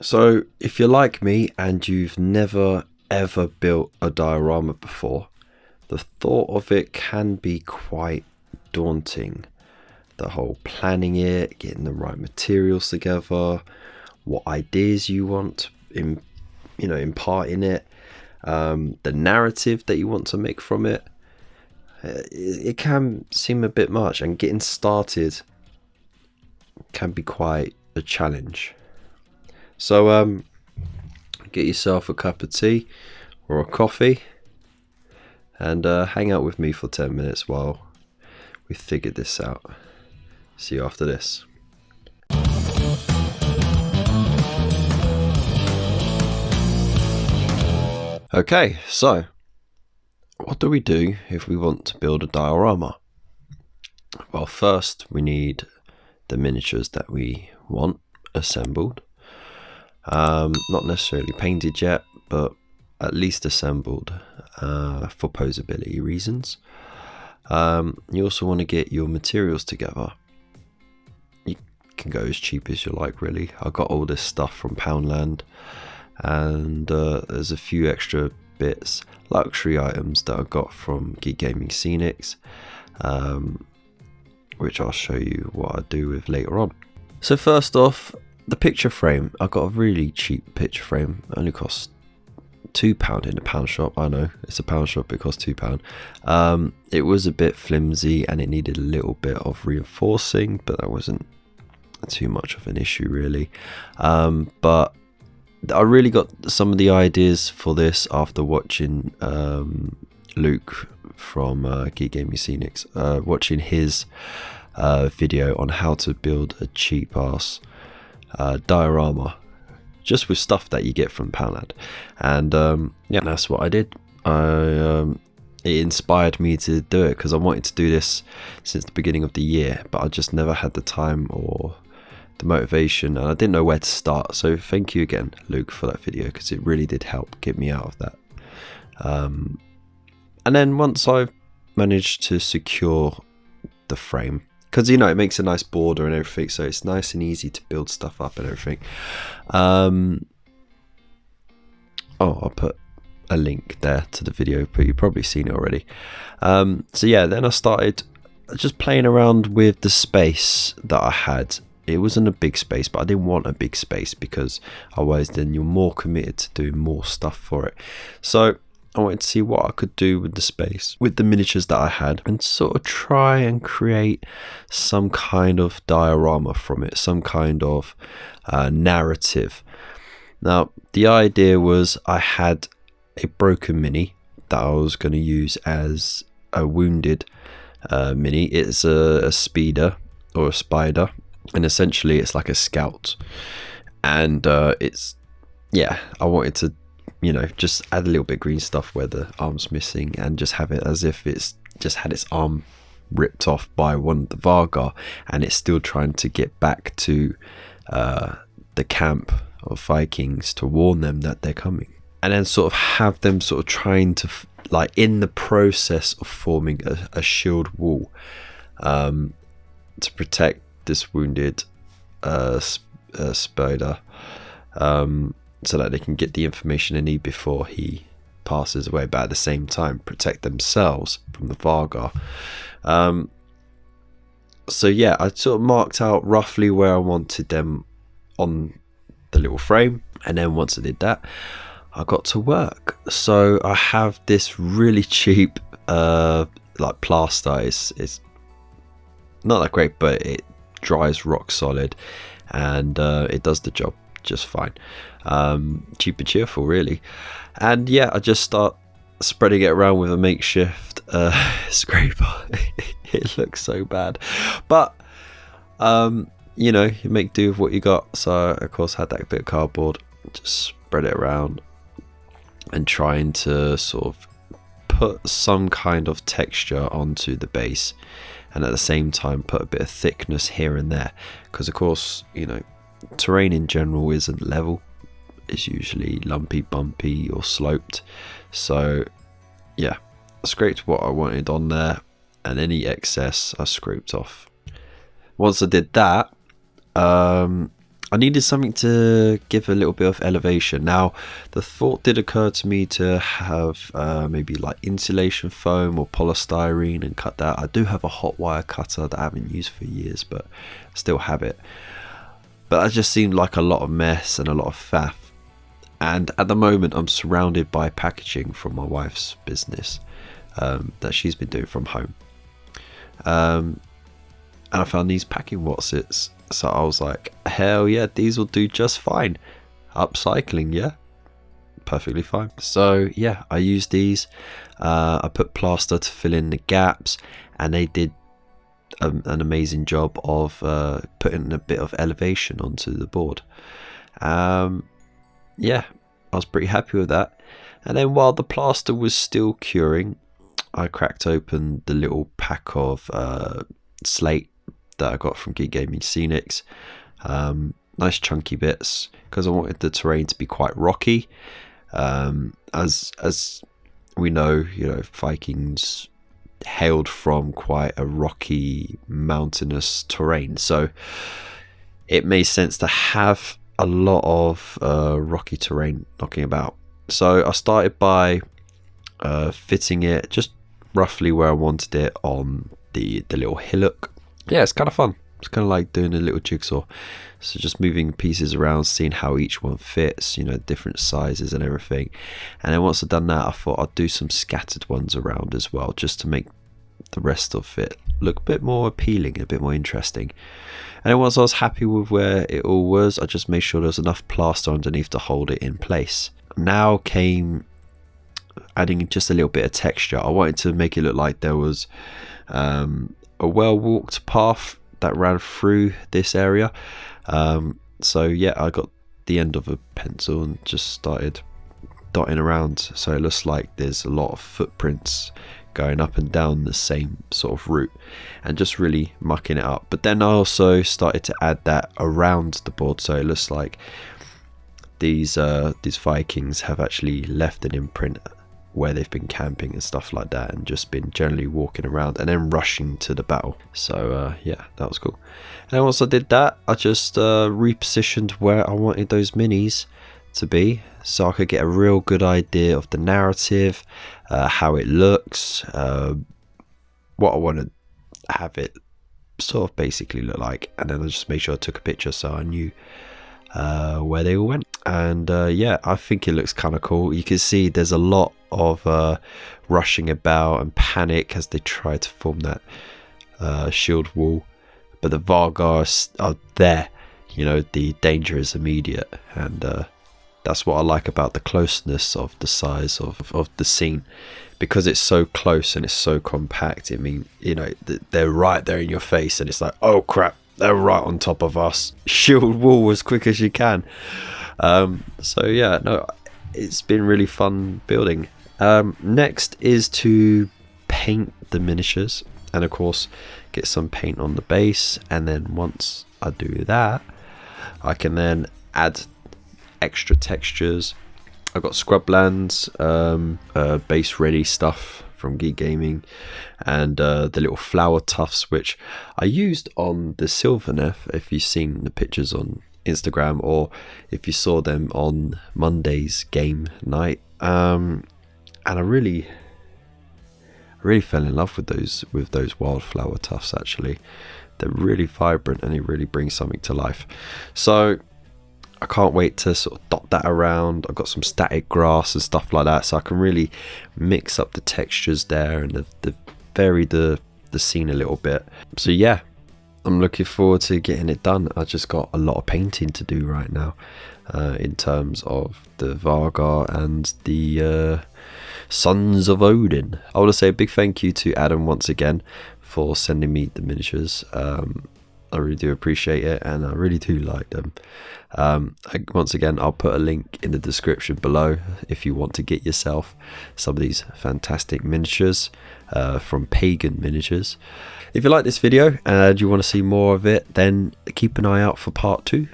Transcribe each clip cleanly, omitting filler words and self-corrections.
So if you're like me and you've never ever built a diorama before, the thought of it can be quite daunting. The whole planning it, getting the right materials together, what ideas you want in, impart in it, the narrative that you want to make from it. It can seem a bit much, and getting started can be quite a challenge. So get yourself a cup of tea or a coffee and hang out with me for 10 minutes while we figure this out. See you after this. Okay, so what do we do if we want to build a diorama? Well, first we need the miniatures that we want assembled. Not necessarily painted yet, but at least assembled for posability reasons. You also want to get your materials together. You can go as cheap as you like, really. I got all this stuff from Poundland, and there's a few extra bits, luxury items that I got from Geek Gaming Scenics, which I'll show you what I do with later on. So first off, the picture frame. I got a really cheap picture frame. It only cost £2 in a pound shop. I know it's a pound shop, it cost £2. It was a bit flimsy and it needed a little bit of reinforcing, but that wasn't too much of an issue really. But I really got some of the ideas for this after watching Luke from Geek Gaming Scenics, watching his video on how to build a cheap ass diorama just with stuff that you get from Poundland, and yeah, that's what I did. It inspired me to do it because I wanted to do this since the beginning of the year, but I just never had the time or the motivation, and I didn't know where to start. So thank you again, Luke, for that video, because it really did help get me out of that. And then once I've managed to secure the frame, because it makes a nice border and everything, so it's nice and easy to build stuff up and everything. I'll put a link there to the video, but you've probably seen it already. So yeah, then I started just playing around with the space that I had. It wasn't a big space, but I didn't want a big space because otherwise then you're more committed to doing more stuff for it. So I wanted to see what I could do with the space, with the miniatures that I had, and sort of try and create some kind of diorama from it, some kind of narrative. Now, the idea was I had a broken mini that I was going to use as a wounded mini. It's a speeder or a spider, and essentially it's like a scout. And I wanted to just add a little bit of green stuff where the arm's missing, and just have it as if it's just had its arm ripped off by one of the Vargar, and it's still trying to get back to the camp of Vikings to warn them that they're coming. And then sort of have them sort of trying to, in the process of forming a shield wall to protect this wounded spider, so that they can get the information they need before he passes away, but at the same time protect themselves from the Vargar. So yeah, I sort of marked out roughly where I wanted them on the little frame, and then once I did that, I got to work. So I have this really cheap plaster. It's not that great, but it dries rock solid, and it does the job just fine. Cheap and cheerful really. And yeah, I just start spreading it around with a makeshift scraper. It looks so bad, but you make do with what you got. So of course I had that bit of cardboard, just spread it around and trying to sort of put some kind of texture onto the base, and at the same time put a bit of thickness here and there, because of course terrain in general isn't level. It's usually lumpy, bumpy or sloped. So yeah, I scraped what I wanted on there, and any excess I scraped off. Once I did that, I I needed something to give a little bit of elevation. Now, the thought did occur to me to have maybe like insulation foam or polystyrene and cut that. I do have a hot wire cutter that I haven't used for years, but I still have it. But that just seemed like a lot of mess and a lot of faff. And at the moment, I'm surrounded by packaging from my wife's business that she's been doing from home. And I found these packing watsits. So I was like, hell yeah, these will do just fine. Upcycling, yeah, perfectly fine. So yeah, I used these. I put plaster to fill in the gaps, and they did an amazing job of putting a bit of elevation onto the board. Yeah, I was pretty happy with that. And then while the plaster was still curing, I cracked open the little pack of slate that I got from Geek Gaming Scenics. Nice chunky bits, because I wanted the terrain to be quite rocky. As we know, Vikings hailed from quite a rocky, mountainous terrain, so it made sense to have a lot of rocky terrain knocking about. So I started by fitting it just roughly where I wanted it on the little hillock. Yeah, it's kind of fun. It's kind of like doing a little jigsaw. So just moving pieces around, seeing how each one fits, different sizes and everything. And then once I've done that, I thought I'd do some scattered ones around as well, just to make the rest of it look a bit more appealing, a bit more interesting. And then once I was happy with where it all was, I just made sure there was enough plaster underneath to hold it in place. Now came adding just a little bit of texture. I wanted to make it look like there was a well-walked path that ran through this area. So yeah, I got the end of a pencil and just started dotting around, so it looks like there's a lot of footprints going up and down the same sort of route, and just really mucking it up. But then I also started to add that around the board, so it looks like these Vikings have actually left an imprint where they've been camping and stuff like that, and just been generally walking around and then rushing to the battle. So yeah, that was cool. And then once I did that, I just repositioned where I wanted those minis to be, so I could get a real good idea of the narrative, how it looks, what I want to have it sort of basically look like. And then I just made sure I took a picture so I knew where they all went. And yeah, I think it looks kind of cool. You can see there's a lot of rushing about and panic as they try to form that shield wall, but the Vargar are there. The danger is immediate, and that's what I like about the closeness of the size of the scene, because it's so close and it's so compact. I mean, they're right there in your face, and it's like, oh crap, they're right on top of us. Shield wall as quick as you can. So yeah, no, it's been really fun building. Next is to paint the miniatures, and of course get some paint on the base. And then once I do that, I can then add extra textures. I've got scrublands, base ready stuff from Geek Gaming, and the little flower tufts, which I used on the Sylvaneth, if you've seen the pictures on Instagram, or if you saw them on Monday's game night. And I really fell in love with those wildflower tufts. Actually, they're really vibrant and they really bring something to life. So I can't wait to sort of dot that around. I've got some static grass and stuff like that, so I can really mix up the textures there and vary the scene a little bit. So yeah, I'm looking forward to getting it done. I just got a lot of painting to do right now, in terms of the Vargar and the Sons of Odin. I want to say a big thank you to Adam once again for sending me the miniatures. I really do appreciate it, and I really do like them. Once again, I'll put a link in the description below if you want to get yourself some of these fantastic miniatures from Pagan Miniatures. If you like this video and you want to see more of it, then keep an eye out for part 2.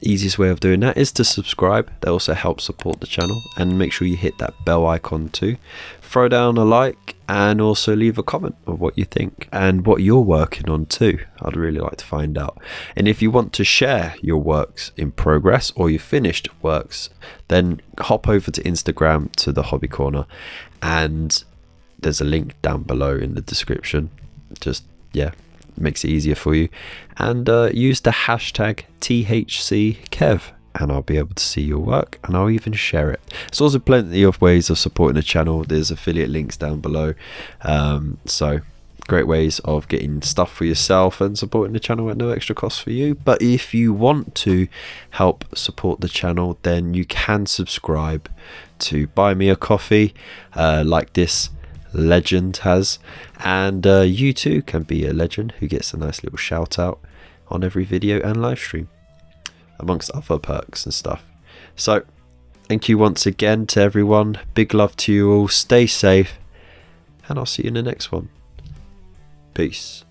easiest way of doing that is to subscribe. That also helps support the channel, and make sure you hit that bell icon too. Throw down a like and also leave a comment of what you think and what you're working on too. I'd really like to find out. And if you want to share your works in progress or your finished works, then hop over to Instagram to the Hobby Corner, and there's a link down below in the description. Just makes it easier for you, and use the hashtag THCKev, and I'll be able to see your work, and I'll even share it. There's also plenty of ways of supporting the channel. There's affiliate links down below, so great ways of getting stuff for yourself and supporting the channel at no extra cost for you. But if you want to help support the channel, then you can subscribe to Buy Me a Coffee, like this legend has, and you too can be a legend who gets a nice little shout out on every video and live stream, amongst other perks and stuff. So thank you once again to everyone. Big love to you all. Stay safe, and I'll see you in the next one. Peace.